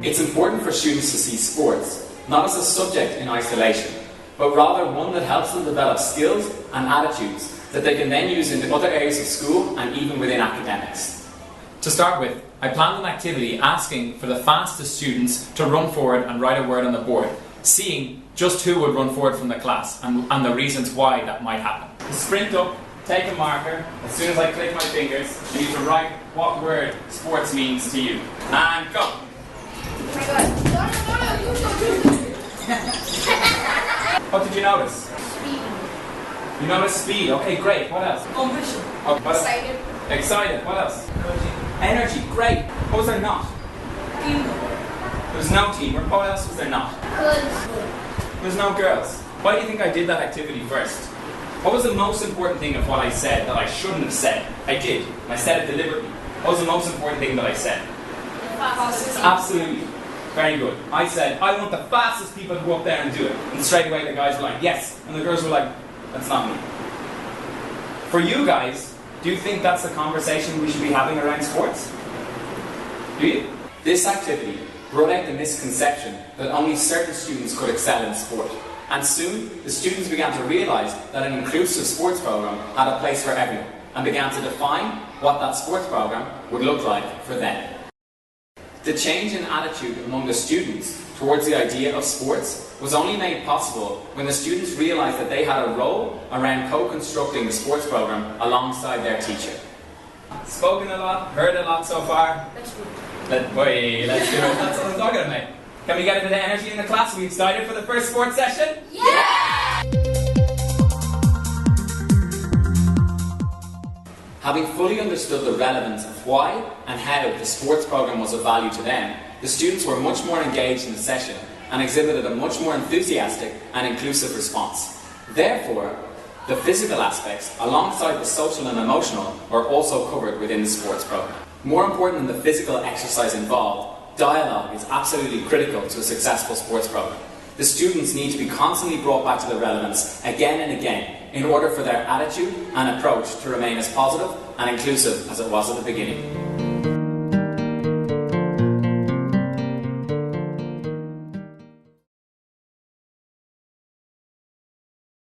It's important for students to see sports not as a subject in isolation, but rather one that helps them develop skills and attitudes that they can then use in other areas of school and even within academics. To start with, I planned an activity asking for the fastest students to run forward and write a word on the board, seeing just who would run forward from the class and the reasons why that might happen. Sprint up, take a marker, as soon as I click my fingers, you need to write what word sports means to you. And go! What did you notice? Speed. You noticed speed. Okay, great. What else? Competition. Okay, what else? Excited. Excited. What else? Energy. Great. What was there not? Teamwork. There's no teamwork. What else was there not? Good. There's no girls. Why do you think I did that activity first? What was the most important thing of what I said that I shouldn't have said? I did. I said it deliberately. What was the most important thing that I said? Absolutely. Very good. I said, I want the fastest people to go up there and do it. And straight away the guys were like, yes. And the girls were like, that's not me. For you guys, do you think that's the conversation we should be having around sports? Do you? This activity brought out the misconception that only certain students could excel in sport. And soon, the students began to realise that an inclusive sports programme had a place for everyone, and began to define what that sports programme would look like for them. The change in attitude among the students towards the idea of sports was only made possible when the students realised that they had a role around co-constructing the sports programme alongside their teacher. Spoken a lot, heard a lot so far. Let's do it. Let's do it. That's what I'm talking about, mate. Can we get a bit of energy in the class? Are we excited for the first sports session? Yeah! Having fully understood the relevance of why and how the sports programme was of value to them, the students were much more engaged in the session and exhibited a much more enthusiastic and inclusive response. Therefore, the physical aspects, alongside the social and emotional, are also covered within the sports programme. More important than the physical exercise involved, dialogue is absolutely critical to a successful sports programme. The students need to be constantly brought back to the relevance again and again in order for their attitude and approach to remain as positive and inclusive as it was at the beginning.